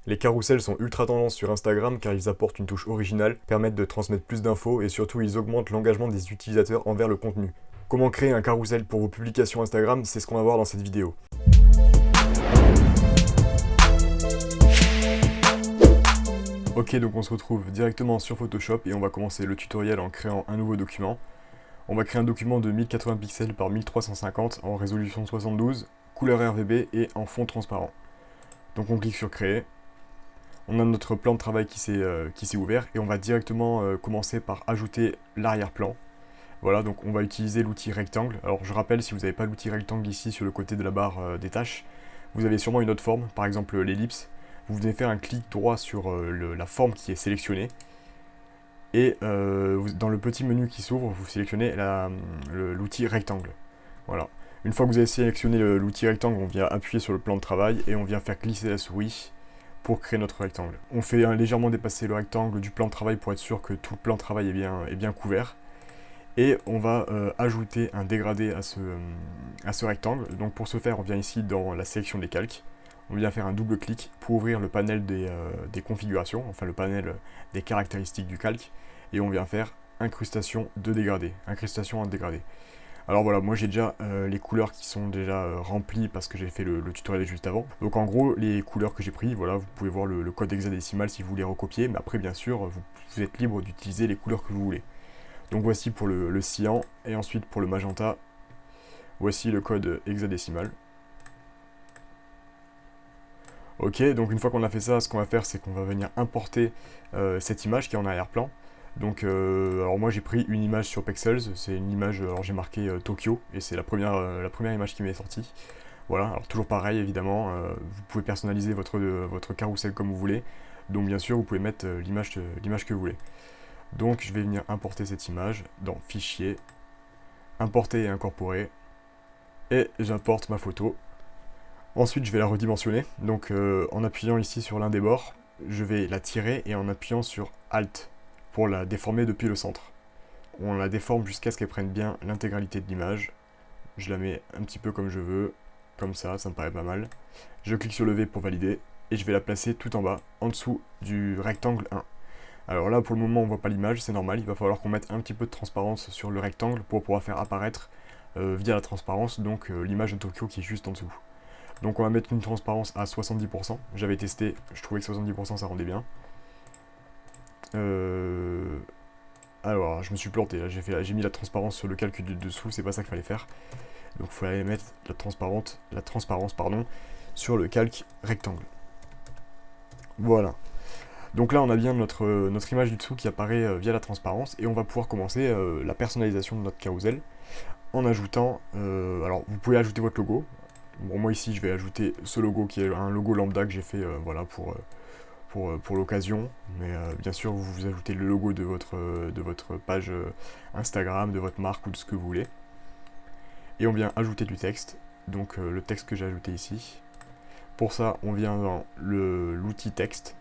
Les carousels sont ultra tendance sur Instagram car ils apportent une touche originale, permettent de transmettre plus d'infos et surtout ils augmentent l'engagement des utilisateurs envers le contenu. Comment créer un carousel pour vos publications Instagram, c'est ce qu'on va voir dans cette vidéo. Ok, donc on se retrouve directement sur Photoshop et on va commencer le tutoriel en créant un nouveau document. On va créer un document de 1080 pixels par 1350 en résolution 72, couleur RGB et en fond transparent. Donc on clique sur créer. On a notre plan de travail qui s'est ouvert et on va directement commencer par ajouter l'arrière-plan. Voilà, donc on va utiliser l'outil rectangle. Alors je rappelle, si vous n'avez pas l'outil rectangle ici sur le côté de la barre des tâches, vous avez sûrement une autre forme, par exemple l'ellipse. Vous venez faire un clic droit sur la forme qui est sélectionnée. Et dans le petit menu qui s'ouvre, vous sélectionnez l'outil rectangle. Voilà. Une fois que vous avez sélectionné l'outil rectangle, on vient appuyer sur le plan de travail et on vient faire glisser la souris pour créer notre rectangle. On fait légèrement dépasser le rectangle du plan de travail pour être sûr que tout le plan de travail est bien couvert. Et on va ajouter un dégradé à ce rectangle. Donc pour ce faire, on vient ici dans la sélection des calques. On vient faire un double clic pour ouvrir le panel des configurations, enfin le panel des caractéristiques du calque. Et on vient faire incrustation de dégradé, incrustation en dégradé. Alors voilà, moi j'ai déjà les couleurs qui sont déjà remplies parce que j'ai fait le tutoriel juste avant. Donc en gros, les couleurs que j'ai pris, voilà, vous pouvez voir le code hexadécimal si vous voulez recopier. Mais après, bien sûr, vous êtes libre d'utiliser les couleurs que vous voulez. Donc voici pour le cyan et ensuite pour le magenta, voici le code hexadécimal. Ok, donc une fois qu'on a fait ça, ce qu'on va faire, c'est qu'on va venir importer cette image qui est en arrière-plan. Donc, alors moi j'ai pris une image sur Pexels, c'est une image, alors j'ai marqué Tokyo, et c'est la première image qui m'est sortie. Voilà, alors toujours pareil évidemment, vous pouvez personnaliser votre carrousel comme vous voulez, donc bien sûr vous pouvez mettre l'image que vous voulez. Donc je vais venir importer cette image dans Fichier, Importer et incorporer, et j'importe ma photo. Ensuite je vais la redimensionner, donc en appuyant ici sur l'un des bords, je vais la tirer et en appuyant sur Alt pour la déformer depuis le centre. On la déforme jusqu'à ce qu'elle prenne bien l'intégralité de l'image. Je la mets un petit peu comme je veux, comme ça me paraît pas mal. Je clique sur le V pour valider, et je vais la placer tout en bas, en dessous du rectangle 1. Alors là, pour le moment, on voit pas l'image, c'est normal, il va falloir qu'on mette un petit peu de transparence sur le rectangle pour pouvoir faire apparaître, via la transparence, donc l'image de Tokyo qui est juste en dessous. Donc on va mettre une transparence à 70%, j'avais testé, je trouvais que 70% ça rendait bien. Alors, je me suis planté, là, j'ai mis la transparence sur le calque du dessous, c'est pas ça qu'il fallait faire. Donc il fallait mettre la transparence sur le calque rectangle. Voilà. Donc là on a bien notre image du dessous qui apparaît via la transparence, et on va pouvoir commencer la personnalisation de notre carousel en ajoutant, alors vous pouvez ajouter votre logo. Bon, moi ici je vais ajouter ce logo qui est un logo lambda que j'ai fait voilà, pour l'occasion, mais bien sûr vous ajoutez le logo de votre page Instagram, de votre marque ou de ce que vous voulez. Et on vient ajouter du texte, donc le texte que j'ai ajouté ici. Pour ça on vient dans l'outil texte,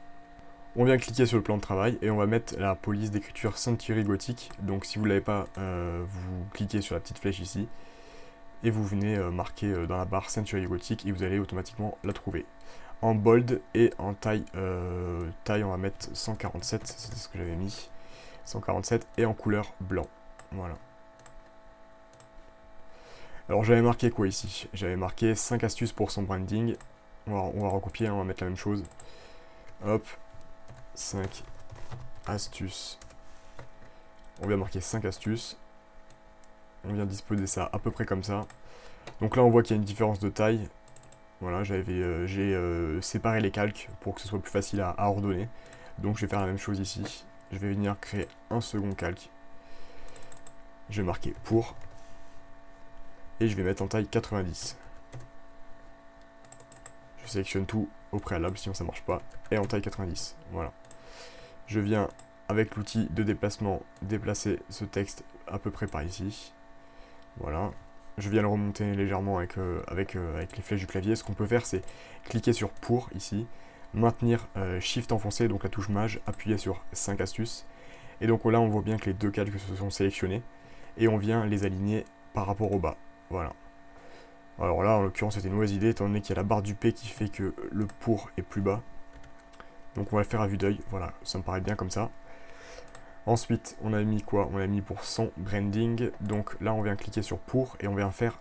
on vient cliquer sur le plan de travail et on va mettre la police d'écriture Century Gothic. Donc si vous ne l'avez pas, vous cliquez sur la petite flèche ici et vous venez marquer dans la barre Century Gothic et vous allez automatiquement la trouver. En bold et en taille, on va mettre 147, c'est ce que j'avais mis, 147, et en couleur blanc, voilà. Alors j'avais marqué quoi ici? J'avais marqué 5 astuces pour son branding, on va recopier, on va mettre la même chose, hop, 5 astuces, on vient marquer 5 astuces, on vient disposer ça à peu près comme ça. Donc là on voit qu'il y a une différence de taille. Voilà, j'ai séparé les calques pour que ce soit plus facile à ordonner. Donc je vais faire la même chose ici. Je vais venir créer un second calque. Je vais marquer pour. Et je vais mettre en taille 90. Je sélectionne tout au préalable, sinon ça marche pas. Et en taille 90, voilà. Je viens, avec l'outil de déplacement, déplacer ce texte à peu près par ici. Voilà. Je viens le remonter légèrement avec les flèches du clavier. Ce qu'on peut faire, c'est cliquer sur pour ici, maintenir Shift enfoncé, donc la touche Maj, appuyer sur 5 astuces. Et donc là, on voit bien que les deux calques se sont sélectionnés. Et on vient les aligner par rapport au bas. Voilà. Alors là, en l'occurrence, c'était une mauvaise idée, étant donné qu'il y a la barre du P qui fait que le pour est plus bas. Donc on va le faire à vue d'œil, voilà, ça me paraît bien comme ça. Ensuite, on a mis quoi? On a mis pour son branding, donc là on vient cliquer sur pour et on vient faire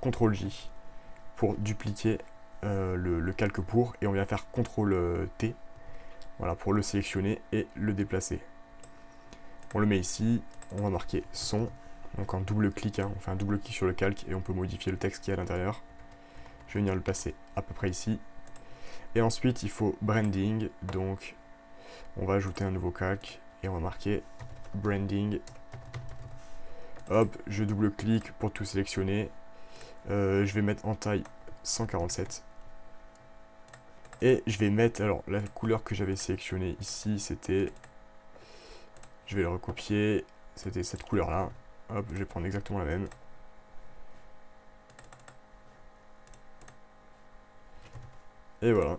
CTRL-J pour dupliquer le calque pour, et on vient faire CTRL-T, voilà, pour le sélectionner et le déplacer. On le met ici, on va marquer son, donc en double clic, hein, on fait un double clic sur le calque et on peut modifier le texte qui est à l'intérieur. Je vais venir le placer à peu près ici. Et ensuite, il faut branding, donc on va ajouter un nouveau calque et on va marquer branding. Hop, je double-clique pour tout sélectionner. Je vais mettre en taille 147. Et je vais mettre, alors la couleur que j'avais sélectionnée ici, c'était, je vais le recopier, c'était cette couleur-là. Hop, je vais prendre exactement la même. Et voilà.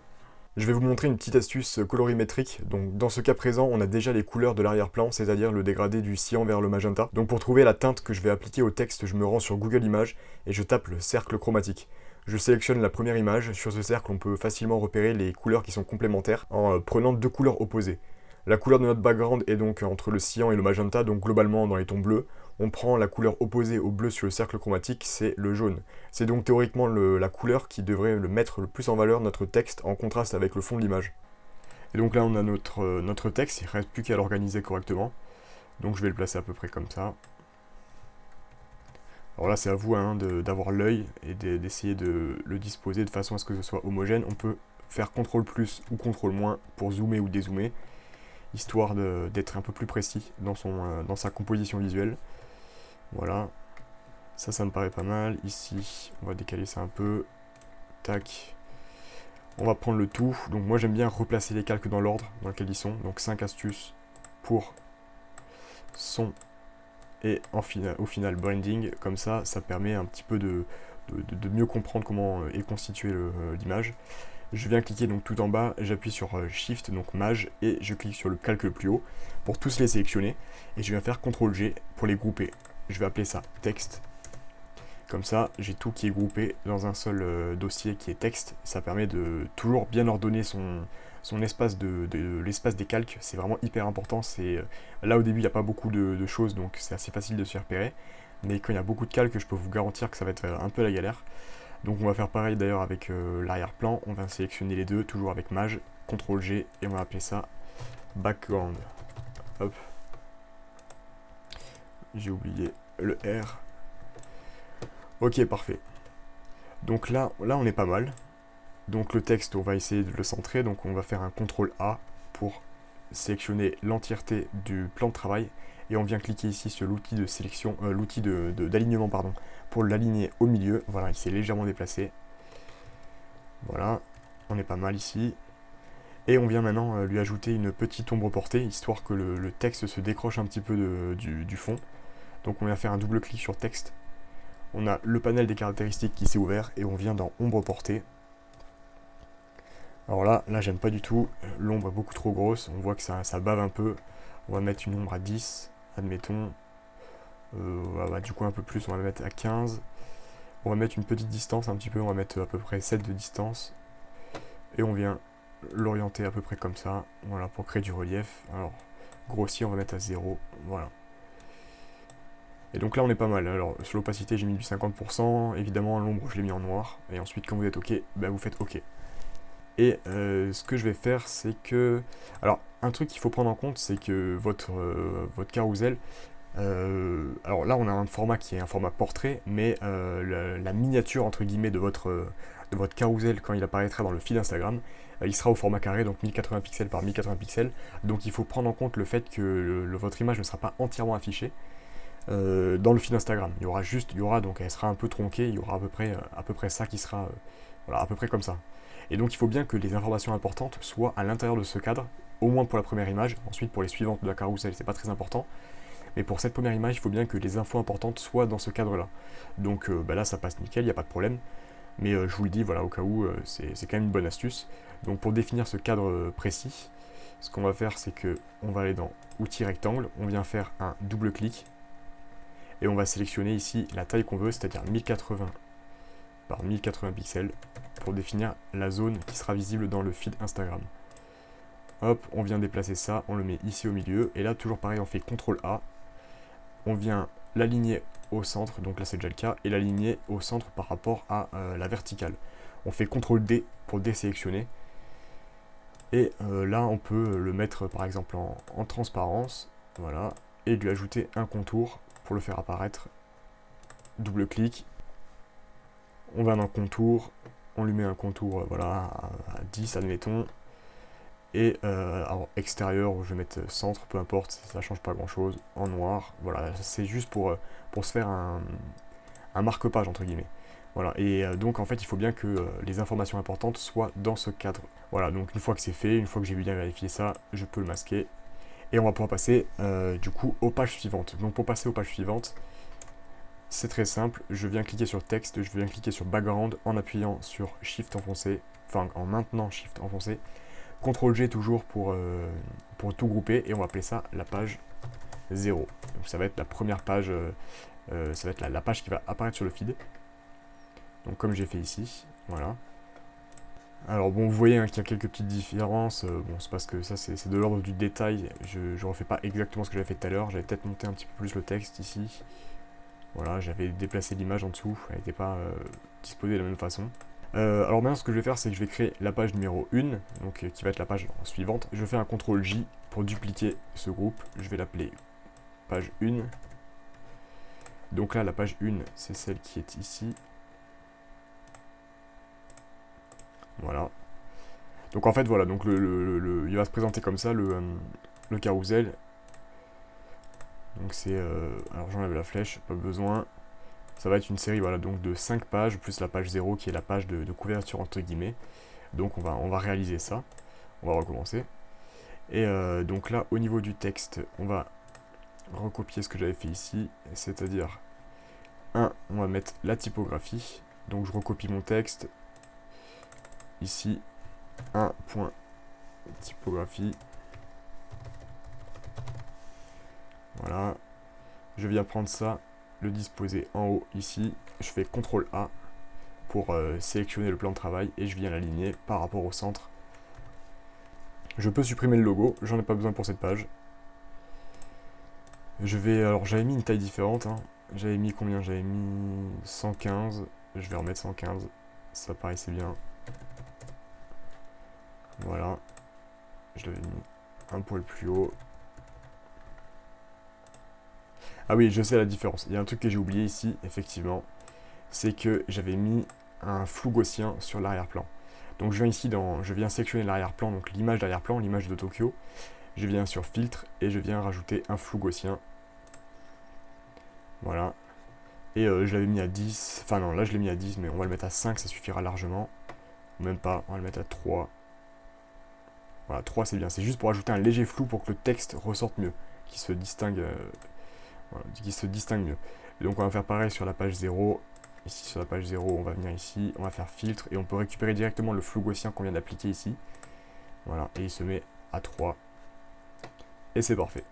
Je vais vous montrer une petite astuce colorimétrique. Donc dans ce cas présent, on a déjà les couleurs de l'arrière-plan, c'est-à-dire le dégradé du cyan vers le magenta. Donc pour trouver la teinte que je vais appliquer au texte, je me rends sur Google Images et je tape le cercle chromatique. Je sélectionne la première image. Sur ce cercle, on peut facilement repérer les couleurs qui sont complémentaires en prenant deux couleurs opposées. La couleur de notre background est donc entre le cyan et le magenta, donc globalement dans les tons bleus. On prend la couleur opposée au bleu sur le cercle chromatique, c'est le jaune. C'est donc théoriquement la couleur qui devrait le mettre le plus en valeur notre texte en contraste avec le fond de l'image. Et donc là on a notre texte, il ne reste plus qu'à l'organiser correctement. Donc je vais le placer à peu près comme ça. Alors là c'est à vous hein, d'avoir l'œil et d'essayer de le disposer de façon à ce que ce soit homogène. On peut faire CTRL plus ou CTRL moins pour zoomer ou dézoomer, histoire d'être un peu plus précis dans sa composition visuelle. Voilà, ça me paraît pas mal. Ici, on va décaler ça un peu. Tac. On va prendre le tout. Donc moi j'aime bien replacer les calques dans l'ordre dans lequel ils sont. Donc 5 astuces pour son et au final branding. Comme ça permet un petit peu de mieux comprendre comment est constituée l'image. Je viens cliquer donc tout en bas, j'appuie sur Shift, donc Maj, et je clique sur le calque le plus haut pour tous les sélectionner. Et je viens faire CTRL-G pour les grouper. Je vais appeler ça texte. Comme ça, j'ai tout qui est groupé dans un seul dossier qui est texte. Ça permet de toujours bien ordonner son espace l'espace des calques. C'est vraiment hyper important. Là au début, il n'y a pas beaucoup de choses, donc c'est assez facile de s'y repérer. Mais quand il y a beaucoup de calques, je peux vous garantir que ça va être un peu la galère. Donc on va faire pareil d'ailleurs avec l'arrière-plan. On va sélectionner les deux, toujours avec Maj, CTRL-G, et on va appeler ça background. Hop. J'ai oublié le R. Ok, parfait. Donc là on est pas mal. Donc le texte, on va essayer de le centrer. Donc on va faire un CTRL-A pour sélectionner l'entièreté du plan de travail. Et on vient cliquer ici sur l'outil de sélection, l'outil d'alignement, pardon, pour l'aligner au milieu. Voilà, il s'est légèrement déplacé. Voilà, on est pas mal ici. Et on vient maintenant lui ajouter une petite ombre portée, histoire que le texte se décroche un petit peu du fond. Donc on vient faire un double clic sur texte. On a le panel des caractéristiques qui s'est ouvert et on vient dans ombre portée. Alors là j'aime pas du tout, l'ombre est beaucoup trop grosse, on voit que ça bave un peu. On va mettre une ombre à 10, admettons. Du coup un peu plus, on va la mettre à 15. On va mettre une petite distance un petit peu, on va mettre à peu près 7 de distance. Et on vient l'orienter à peu près comme ça, voilà, pour créer du relief. Alors, grossir, on va mettre à 0, voilà. Et donc là on est pas mal. Alors sur l'opacité j'ai mis du 50%, évidemment l'ombre je l'ai mis en noir, et ensuite quand vous êtes ok, vous faites ok. Et ce que je vais faire c'est que... Alors un truc qu'il faut prendre en compte c'est que votre carrousel, alors là on a un format qui est un format portrait, mais la miniature entre guillemets de votre carrousel quand il apparaîtra dans le feed Instagram, il sera au format carré, donc 1080 pixels par 1080 pixels, donc il faut prendre en compte le fait que votre image ne sera pas entièrement affichée dans le feed Instagram. Donc elle sera un peu tronquée, il y aura à peu près ça qui sera, voilà, à peu près comme ça. Et donc il faut bien que les informations importantes soient à l'intérieur de ce cadre, au moins pour la première image. Ensuite pour les suivantes de la carousel c'est pas très important, mais pour cette première image il faut bien que les infos importantes soient dans ce cadre là. Donc là ça passe nickel, il n'y a pas de problème. Mais je vous le dis, voilà, au cas où, c'est quand même une bonne astuce. Donc pour définir ce cadre précis, ce qu'on va faire c'est que on va aller dans outils rectangle, on vient faire un double clic, et on va sélectionner ici la taille qu'on veut, c'est-à-dire 1080 par 1080 pixels, pour définir la zone qui sera visible dans le feed Instagram. Hop, on vient déplacer ça, on le met ici au milieu. Et là, toujours pareil, on fait CTRL A. On vient l'aligner au centre, donc là c'est déjà le cas, et l'aligner au centre par rapport à la verticale. On fait CTRL D pour désélectionner. Et là, on peut le mettre par exemple en transparence, voilà, et lui ajouter un contour pour le faire apparaître. Double-clic, on va dans contour, on lui met un contour voilà, à 10, admettons. Et alors, extérieur, je vais mettre centre, peu importe, ça change pas grand chose, en noir. Voilà, c'est juste pour se faire un marque-page, entre guillemets. Voilà, et donc en fait, il faut bien que les informations importantes soient dans ce cadre. Voilà, donc une fois que c'est fait, une fois que j'ai bien vérifié ça, je peux le masquer. Et on va pouvoir passer du coup aux pages suivantes. Donc pour passer aux pages suivantes, c'est très simple, je viens cliquer sur texte, je viens cliquer sur background en appuyant sur Shift enfoncé, enfin en maintenant Shift enfoncé. CTRL G toujours pour tout grouper, et on va appeler ça la page 0. Donc ça va être la première page, ça va être la page qui va apparaître sur le feed. Donc comme j'ai fait ici, voilà. Alors bon, vous voyez hein, qu'il y a quelques petites différences, bon c'est parce que ça c'est de l'ordre du détail, je refais pas exactement ce que j'avais fait tout à l'heure, j'avais peut-être monté un petit peu plus le texte ici. Voilà, j'avais déplacé l'image en dessous, elle n'était pas disposée de la même façon. Alors maintenant ce que je vais faire c'est que je vais créer la page numéro 1, donc qui va être la page suivante. Je fais un CTRL J pour dupliquer ce groupe, je vais l'appeler page 1. Donc là la page 1 c'est celle qui est ici. Voilà. Donc en fait voilà, donc il va se présenter comme ça le carrousel. Donc c'est... alors j'enlève la flèche, pas besoin. Ça va être une série voilà, donc de 5 pages, plus la page 0 qui est la page de couverture entre guillemets. Donc on va réaliser ça. On va recommencer. Et donc là, au niveau du texte, on va recopier ce que j'avais fait ici. C'est-à-dire, on va mettre la typographie. Donc je recopie mon texte. Ici, point typographie. Voilà. Je viens prendre ça, le disposer en haut ici. Je fais CTRL A pour sélectionner le plan de travail et je viens l'aligner par rapport au centre. Je peux supprimer le logo, j'en ai pas besoin pour cette page. Alors j'avais mis une taille différente, hein. J'avais mis combien? J'avais mis 115, je vais remettre 115, ça paraissait bien. Voilà, je l'avais mis un poil plus haut. Ah oui, je sais la différence, il y a un truc que j'ai oublié ici, effectivement, c'est que j'avais mis un flou gaussien sur l'arrière-plan. Donc je viens ici, je viens sélectionner l'arrière-plan, donc l'image d'arrière-plan, l'image de Tokyo. Je viens sur filtre et je viens rajouter un flou gaussien. Voilà. Et je l'avais mis à 10. Enfin non, là je l'ai mis à 10, mais on va le mettre à 5, ça suffira largement. Ou même pas, on va le mettre à 3. Voilà, 3 c'est bien. C'est juste pour ajouter un léger flou pour que le texte ressorte mieux. Qui se distingue, voilà, qui se distingue mieux. Et donc on va faire pareil sur la page 0. Ici sur la page 0, on va venir ici, on va faire filtre. Et on peut récupérer directement le flou gaussien qu'on vient d'appliquer ici. Voilà, et il se met à 3. Et c'est parfait.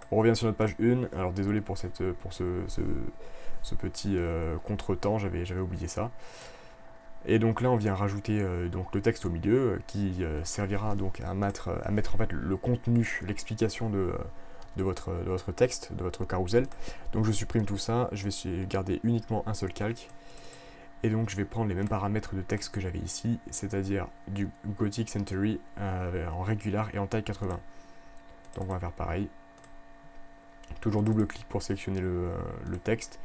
On revient sur notre page 1. Alors désolé pour ce petit contretemps, j'avais oublié ça. Et donc là on vient rajouter donc le texte au milieu qui servira donc à mettre en fait le contenu, l'explication de votre texte, de votre carousel. Donc je supprime tout ça, je vais garder uniquement un seul calque. Et donc je vais prendre les mêmes paramètres de texte que j'avais ici, c'est-à-dire du Gothic Century en régular et en taille 80. Donc on va faire pareil. Toujours double clic pour sélectionner le texte.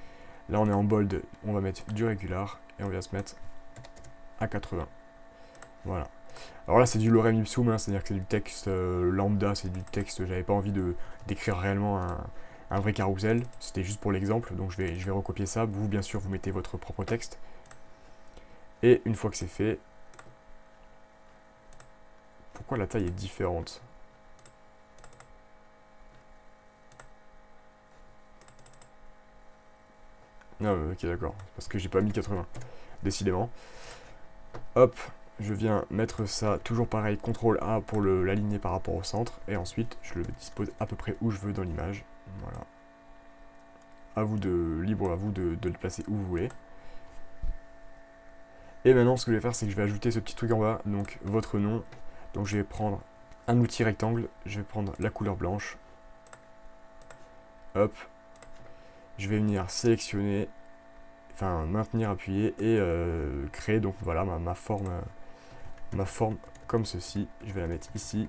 Là on est en bold, on va mettre du régular et on va se mettre à 80. Voilà. Alors là c'est du lorem ipsum, hein, c'est-à-dire que c'est du texte lambda, c'est du texte, j'avais pas envie d'écrire réellement un vrai carrousel, c'était juste pour l'exemple, donc je vais recopier ça. Vous bien sûr vous mettez votre propre texte. Et une fois que c'est fait, pourquoi la taille est différente? Ah ok d'accord, parce que j'ai pas mis 80, décidément. Hop, je viens mettre ça, toujours pareil, CTRL A pour l'aligner par rapport au centre, et ensuite je le dispose à peu près où je veux dans l'image. Voilà. Libre à vous de le placer où vous voulez. Et maintenant ce que je vais faire c'est que je vais ajouter ce petit truc en bas, donc votre nom. Donc je vais prendre un outil rectangle, je vais prendre la couleur blanche. Hop. Je vais venir sélectionner, enfin maintenir, appuyer et créer donc voilà ma forme comme ceci. Je vais la mettre ici.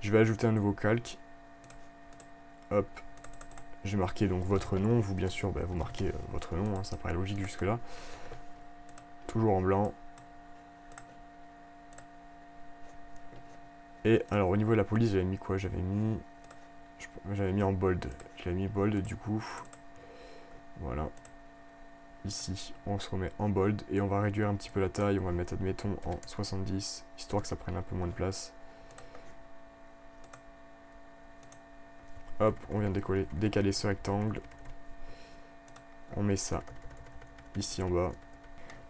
Je vais ajouter un nouveau calque. Hop. J'ai marqué donc votre nom. Vous, bien sûr, vous marquez votre nom. Hein, ça paraît logique jusque-là. Toujours en blanc. Et alors, au niveau de la police, j'avais mis quoi? J'avais mis en bold. Je l'ai mis bold, du coup. Voilà. Ici, on se remet en bold. Et on va réduire un petit peu la taille. On va le mettre, admettons, en 70. Histoire que ça prenne un peu moins de place. Hop, on vient de décaler ce rectangle. On met ça ici en bas.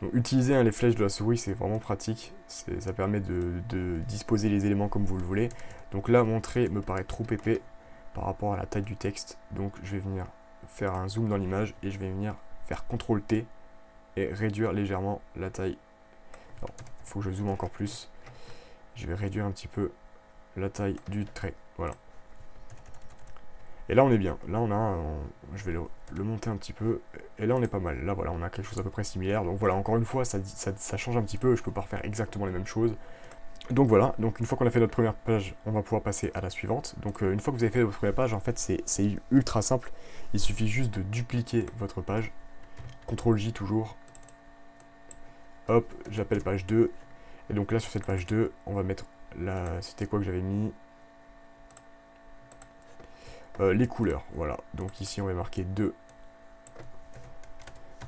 Donc utiliser les flèches de la souris, c'est vraiment pratique. Ça permet de disposer les éléments comme vous le voulez. Donc là, montrer me paraît trop épais par rapport à la taille du texte. Donc je vais venir faire un zoom dans l'image et je vais venir faire CTRL-T et réduire légèrement la taille. Alors, il faut que je zoome encore plus. Je vais réduire un petit peu la taille du trait. Voilà. Et là on est bien, là je vais le monter un petit peu, et là on est pas mal, là voilà on a quelque chose à peu près similaire, donc voilà encore une fois ça change un petit peu, je peux pas refaire exactement les mêmes choses. Donc voilà, donc une fois qu'on a fait notre première page, on va pouvoir passer à la suivante. Donc une fois que vous avez fait votre première page, en fait c'est ultra simple, il suffit juste de dupliquer votre page, CTRL-J toujours, hop, j'appelle page 2, et donc là sur cette page 2, on va mettre c'était quoi que j'avais mis? Les couleurs, voilà. Donc ici on va marquer 2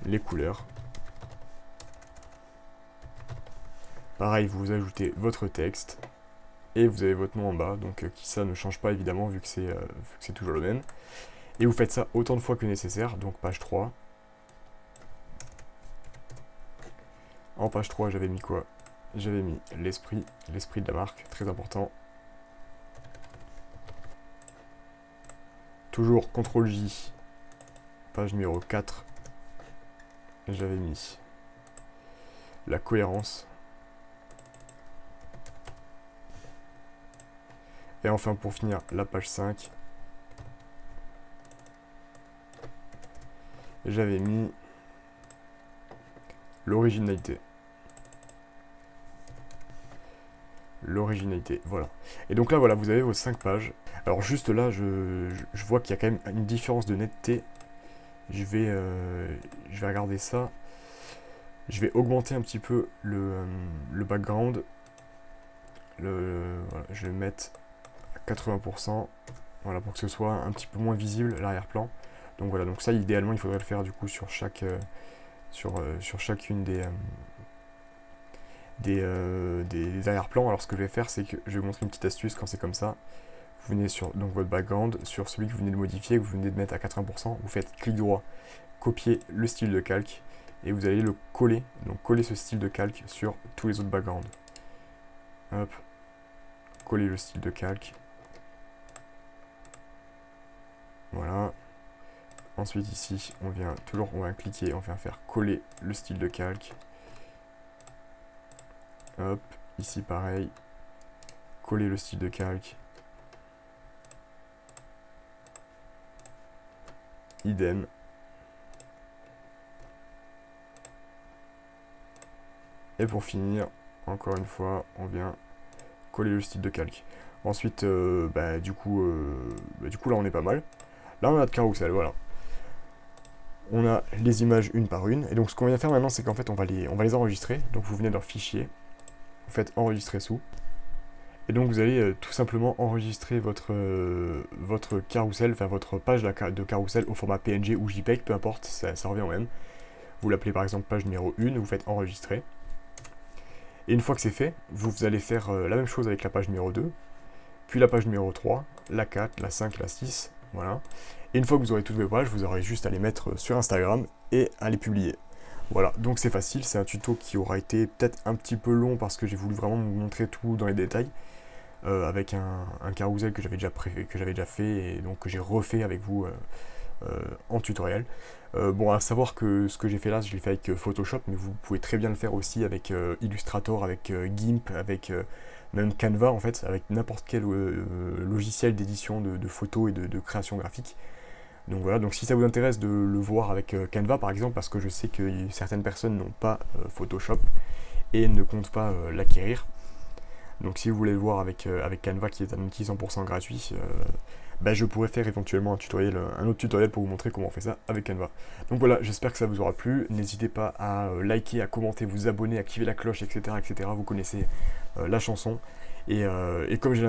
les couleurs. Pareil, vous ajoutez votre texte et vous avez votre nom en bas, donc qui ça ne change pas évidemment vu que c'est toujours le même. Et vous faites ça autant de fois que nécessaire, donc page 3. En page 3, j'avais mis quoi? J'avais mis l'esprit de la marque, très important. Toujours CTRL-J, page numéro 4. J'avais mis la cohérence. Et enfin pour finir la page 5, j'avais mis l'originalité. L'originalité, voilà. Et donc là voilà, vous avez vos 5 pages. Alors juste là, je vois qu'il y a quand même une différence de netteté. Je vais regarder ça. Je vais augmenter un petit peu le background. Voilà, je vais le mettre à 80%. Voilà, pour que ce soit un petit peu moins visible l'arrière-plan. Donc voilà, donc ça idéalement il faudrait le faire du coup sur chacune des arrière-plans. Alors ce que je vais faire, c'est que je vais vous montrer une petite astuce quand c'est comme ça. Vous venez sur donc, votre background, sur celui que vous venez de modifier, que vous venez de mettre à 80%, vous faites clic droit, copier le style de calque, et vous allez le coller, donc coller ce style de calque sur tous les autres backgrounds. Hop, coller le style de calque. Voilà. Ensuite ici, on va cliquer, on vient faire coller le style de calque. Hop, ici pareil, coller le style de calque. Idem. Et pour finir, encore une fois, on vient coller le style de calque. Ensuite, du coup là on est pas mal. Là on a notre carrousel, voilà. On a les images une par une. Et donc ce qu'on vient faire maintenant, c'est qu'en fait on va les enregistrer. Donc vous venez dans fichier, vous faites enregistrer sous. Et donc vous allez tout simplement enregistrer votre carrousel, enfin votre page de carrousel au format PNG ou JPEG, peu importe, ça revient au même. Vous l'appelez par exemple page numéro 1, vous faites enregistrer. Et une fois que c'est fait, vous allez faire la même chose avec la page numéro 2, puis la page numéro 3, la 4, la 5, la 6, voilà. Et une fois que vous aurez toutes vos pages, vous aurez juste à les mettre sur Instagram et à les publier. Voilà, donc c'est facile, c'est un tuto qui aura été peut-être un petit peu long parce que j'ai voulu vraiment vous montrer tout dans les détails. Avec un carousel que j'avais déjà fait et donc que j'ai refait avec vous en tutoriel. Bon, à savoir que ce que j'ai fait là, je l'ai fait avec Photoshop, mais vous pouvez très bien le faire aussi avec Illustrator, avec GIMP, avec même Canva en fait, avec n'importe quel logiciel d'édition de photos et de création graphique. Donc voilà, donc si ça vous intéresse de le voir avec Canva par exemple, parce que je sais que certaines personnes n'ont pas Photoshop et ne comptent pas l'acquérir. Donc si vous voulez le voir avec Canva qui est un outil 100% gratuit, bah, je pourrais faire éventuellement un autre tutoriel pour vous montrer comment on fait ça avec Canva. Donc voilà, j'espère que ça vous aura plu. N'hésitez pas à liker, à commenter, vous abonner, activer la cloche, etc. etc. Vous connaissez la chanson. Et comme j'ai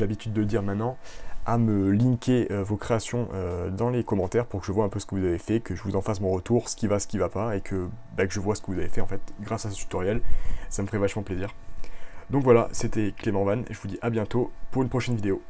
l'habitude de le dire maintenant, à me linker vos créations dans les commentaires pour que je vois un peu ce que vous avez fait, que je vous en fasse mon retour, ce qui va pas, et que je vois ce que vous avez fait en fait grâce à ce tutoriel. Ça me ferait vachement plaisir. Donc voilà, c'était Clément Van, et je vous dis à bientôt pour une prochaine vidéo.